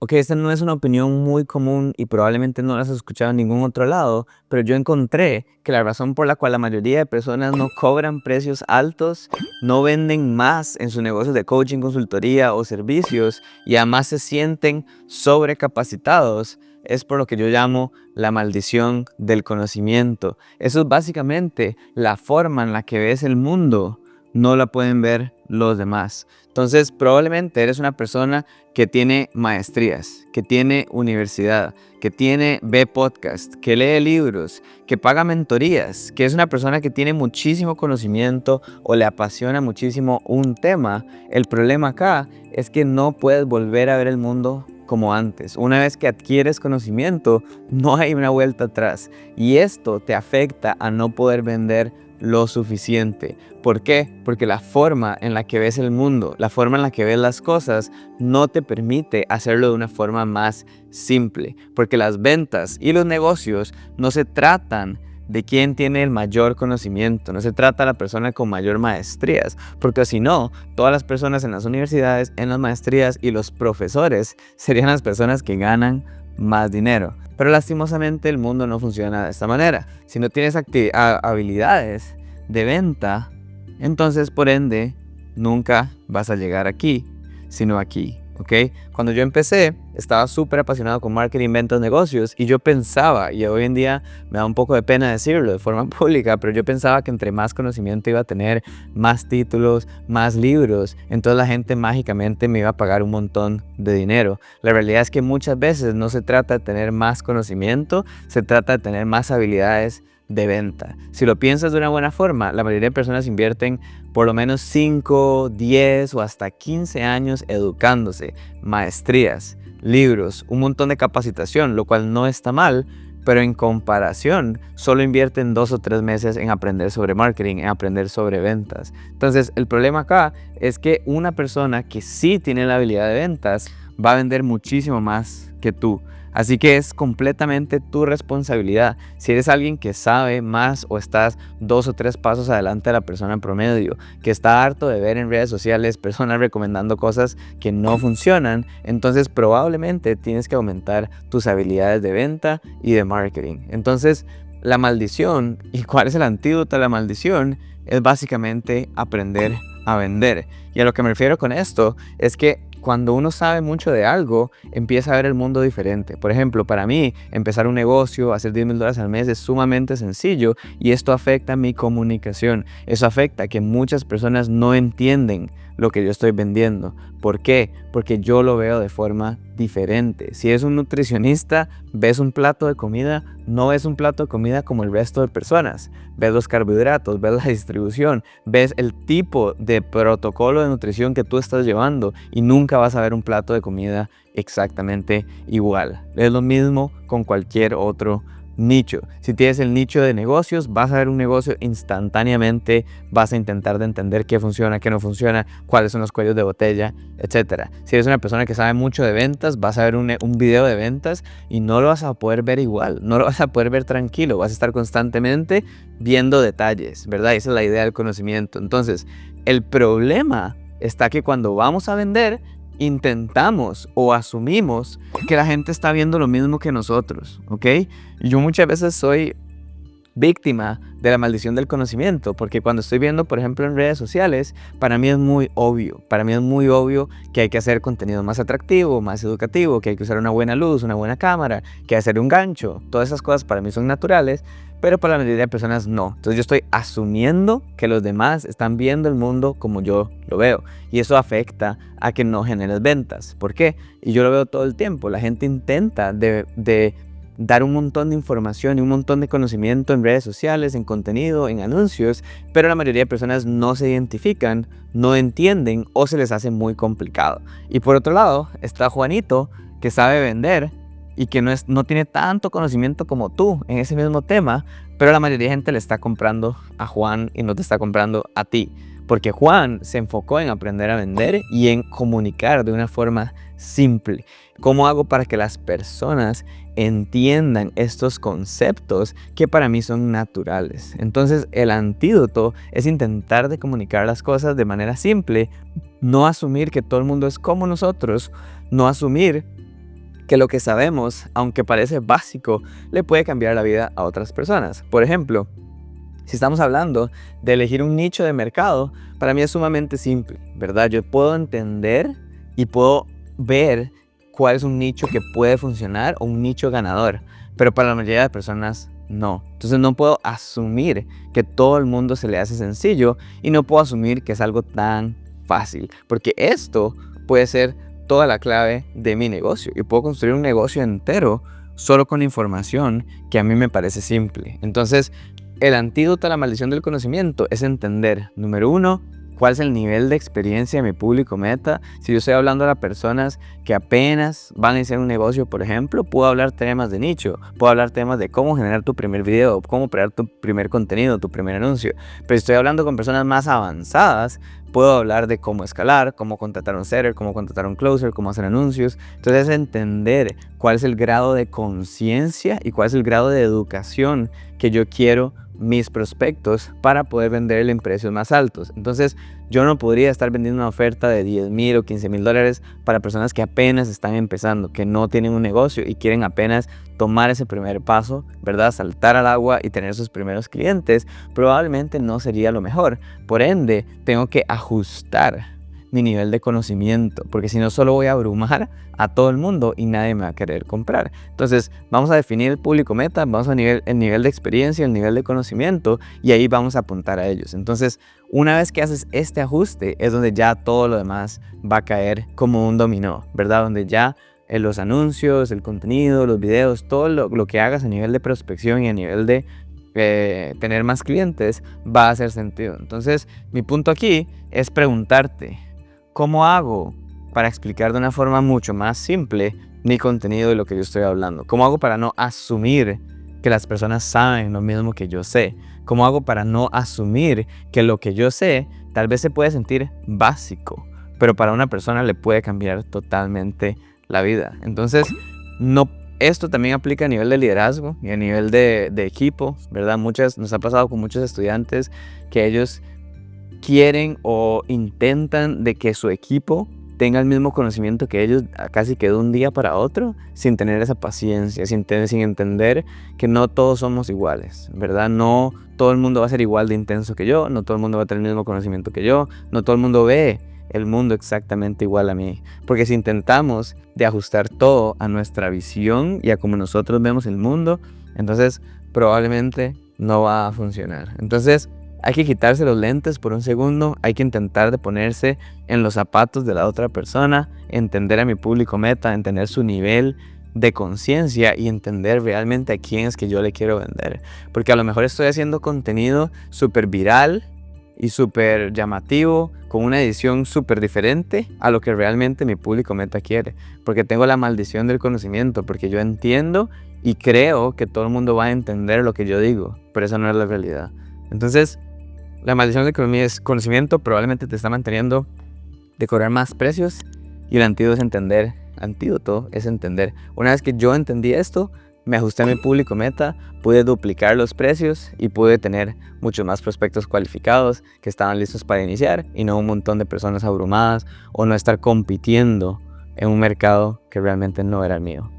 Ok, esta no es una opinión muy común y probablemente no la has escuchado en ningún otro lado, pero yo encontré que la razón por la cual la mayoría de personas no cobran precios altos, no venden más en sus negocios de coaching, consultoría o servicios y además se sienten sobrecapacitados es por lo que yo llamo la maldición del conocimiento. Eso es básicamente la forma en la que ves el mundo, no la pueden ver los demás. Entonces, probablemente eres una persona que tiene maestrías, que tiene universidad, que ve podcast, que lee libros, que paga mentorías, que es una persona que tiene muchísimo conocimiento o le apasiona muchísimo un tema. El problema acá es que no puedes volver a ver el mundo como antes. Una vez que adquieres conocimiento, no hay una vuelta atrás. Y esto te afecta a no poder vender lo suficiente. ¿Por qué? Porque la forma en la que ves el mundo, la forma en la que ves las cosas, no te permite hacerlo de una forma más simple. Porque las ventas y los negocios no se tratan de quién tiene el mayor conocimiento, no se trata de la persona con mayor maestrías, porque si no, todas las personas en las universidades, en las maestrías y los profesores serían las personas que ganan más dinero. Pero lastimosamente el mundo no funciona de esta manera. Si no tienes habilidades de venta, entonces por ende nunca vas a llegar aquí, sino aquí. ¿Ok? Cuando yo empecé, estaba súper apasionado con marketing, ventas, negocios y yo pensaba, y hoy en día me da un poco de pena decirlo de forma pública, pero yo pensaba que entre más conocimiento iba a tener, más títulos, más libros, entonces la gente mágicamente me iba a pagar un montón de dinero. La realidad es que muchas veces no se trata de tener más conocimiento, se trata de tener más habilidades de venta. Si lo piensas de una buena forma, la mayoría de personas invierten por lo menos 5, 10 o hasta 15 años educándose, maestrías, libros, un montón de capacitación, lo cual no está mal, pero en comparación solo invierten 2 o 3 meses en aprender sobre marketing, en aprender sobre ventas. Entonces el problema acá es que una persona que sí tiene la habilidad de ventas va a vender muchísimo más que tú. Así que es completamente tu responsabilidad. Si eres alguien que sabe más o estás 2 o 3 pasos adelante de la persona en promedio, que está harto de ver en redes sociales personas recomendando cosas que no funcionan, entonces probablemente tienes que aumentar tus habilidades de venta y de marketing. Entonces, la maldición, ¿y cuál es el antídoto a la maldición? Es básicamente aprender a vender. Y a lo que me refiero con esto es que cuando uno sabe mucho de algo, empieza a ver el mundo diferente. Por ejemplo, para mí, empezar un negocio, hacer $10,000 al mes es sumamente sencillo y esto afecta mi comunicación. Eso afecta a que muchas personas no entienden lo que yo estoy vendiendo. ¿Por qué? Porque yo lo veo de forma diferente. Si eres un nutricionista, ves un plato de comida, no ves un plato de comida como el resto de personas. Ves los carbohidratos, ves la distribución, ves el tipo de protocolo de nutrición que tú estás llevando y nunca vas a ver un plato de comida exactamente igual. Es lo mismo con cualquier otro nicho. Si tienes el nicho de negocios, vas a ver un negocio instantáneamente, vas a intentar de entender qué funciona, qué no funciona, cuáles son los cuellos de botella, etc. Si eres una persona que sabe mucho de ventas, vas a ver un video de ventas y no lo vas a poder ver igual, no lo vas a poder ver tranquilo, vas a estar constantemente viendo detalles, ¿verdad? Esa es la idea del conocimiento. Entonces, el problema está que cuando vamos a vender, intentamos o asumimos que la gente está viendo lo mismo que nosotros, ¿ok? Yo muchas veces soy víctima de la maldición del conocimiento, porque cuando estoy viendo, por ejemplo, en redes sociales, para mí es muy obvio que hay que hacer contenido más atractivo, más educativo, que hay que usar una buena luz, una buena cámara, que hacer un gancho, todas esas cosas para mí son naturales, pero para la mayoría de personas no. Entonces yo estoy asumiendo que los demás están viendo el mundo como yo lo veo y eso afecta a que no generes ventas. ¿Por qué? Y yo lo veo todo el tiempo, la gente intenta de dar un montón de información y un montón de conocimiento en redes sociales, en contenido, en anuncios, pero la mayoría de personas no se identifican, no entienden o se les hace muy complicado. Y por otro lado está Juanito, que sabe vender y que no tiene tanto conocimiento como tú en ese mismo tema, pero la mayoría de gente le está comprando a Juan y no te está comprando a ti. Porque Juan se enfocó en aprender a vender y en comunicar de una forma simple. ¿Cómo hago para que las personas entiendan estos conceptos que para mí son naturales? Entonces, el antídoto es intentar de comunicar las cosas de manera simple, no asumir que todo el mundo es como nosotros, no asumir que lo que sabemos, aunque parece básico, le puede cambiar la vida a otras personas. Por ejemplo, si estamos hablando de elegir un nicho de mercado, para mí es sumamente simple, ¿verdad? Yo puedo entender y puedo ver cuál es un nicho que puede funcionar o un nicho ganador, pero para la mayoría de personas no. Entonces no puedo asumir que todo el mundo se le hace sencillo y no puedo asumir que es algo tan fácil, porque esto puede ser toda la clave de mi negocio y puedo construir un negocio entero solo con información que a mí me parece simple. Entonces, el antídoto a la maldición del conocimiento es entender, número uno, cuál es el nivel de experiencia de mi público meta. Si yo estoy hablando a personas que apenas van a iniciar un negocio, por ejemplo, puedo hablar temas de nicho, puedo hablar temas de cómo generar tu primer video, cómo crear tu primer contenido, tu primer anuncio. Pero si estoy hablando con personas más avanzadas, puedo hablar de cómo escalar, cómo contratar un setter, cómo contratar un closer, cómo hacer anuncios. Entonces, entender cuál es el grado de conciencia y cuál es el grado de educación que yo quiero mis prospectos para poder venderle en precios más altos. Entonces, yo no podría estar vendiendo una oferta de $10,000 o $15,000 para personas que apenas están empezando, que no tienen un negocio y quieren apenas tomar ese primer paso, ¿verdad? Saltar al agua y tener sus primeros clientes. Probablemente no sería lo mejor. Por ende, tengo que ajustar mi nivel de conocimiento, porque si no solo voy a abrumar a todo el mundo y nadie me va a querer comprar. Entonces vamos a definir el público meta, vamos a el nivel de experiencia, el nivel de conocimiento, y ahí vamos a apuntar a ellos. Entonces, una vez que haces este ajuste es donde ya todo lo demás va a caer como un dominó, ¿verdad? Donde ya los anuncios, el contenido, los videos, todo lo que hagas a nivel de prospección y a nivel de tener más clientes va a hacer sentido. Entonces, mi punto aquí es preguntarte, ¿cómo hago para explicar de una forma mucho más simple mi contenido y lo que yo estoy hablando? ¿Cómo hago para no asumir que las personas saben lo mismo que yo sé? ¿Cómo hago para no asumir que lo que yo sé tal vez se puede sentir básico, pero para una persona le puede cambiar totalmente la vida? Entonces, esto también aplica a nivel de liderazgo y a nivel de equipo, ¿verdad? Nos ha pasado con muchos estudiantes que ellos quieren o intentan de que su equipo tenga el mismo conocimiento que ellos casi que de un día para otro, sin tener esa paciencia, sin entender que no todos somos iguales, ¿verdad? No todo el mundo va a ser igual de intenso que yo, no todo el mundo va a tener el mismo conocimiento que yo, no todo el mundo ve el mundo exactamente igual a mí. Porque si intentamos de ajustar todo a nuestra visión y a cómo nosotros vemos el mundo, entonces probablemente no va a funcionar. Entonces, hay que quitarse los lentes por un segundo, hay que intentar de ponerse en los zapatos de la otra persona, entender a mi público meta, entender su nivel de conciencia y entender realmente a quién es que yo le quiero vender. Porque a lo mejor estoy haciendo contenido súper viral y súper llamativo, con una edición súper diferente a lo que realmente mi público meta quiere. Porque tengo la maldición del conocimiento, porque yo entiendo y creo que todo el mundo va a entender lo que yo digo, pero esa no es la realidad. Entonces, la maldición del conocimiento probablemente te está manteniendo de cobrar más precios y el antídoto es entender. Una vez que yo entendí esto, me ajusté a mi público meta, pude duplicar los precios y pude tener muchos más prospectos cualificados que estaban listos para iniciar y no un montón de personas abrumadas o no estar compitiendo en un mercado que realmente no era el mío.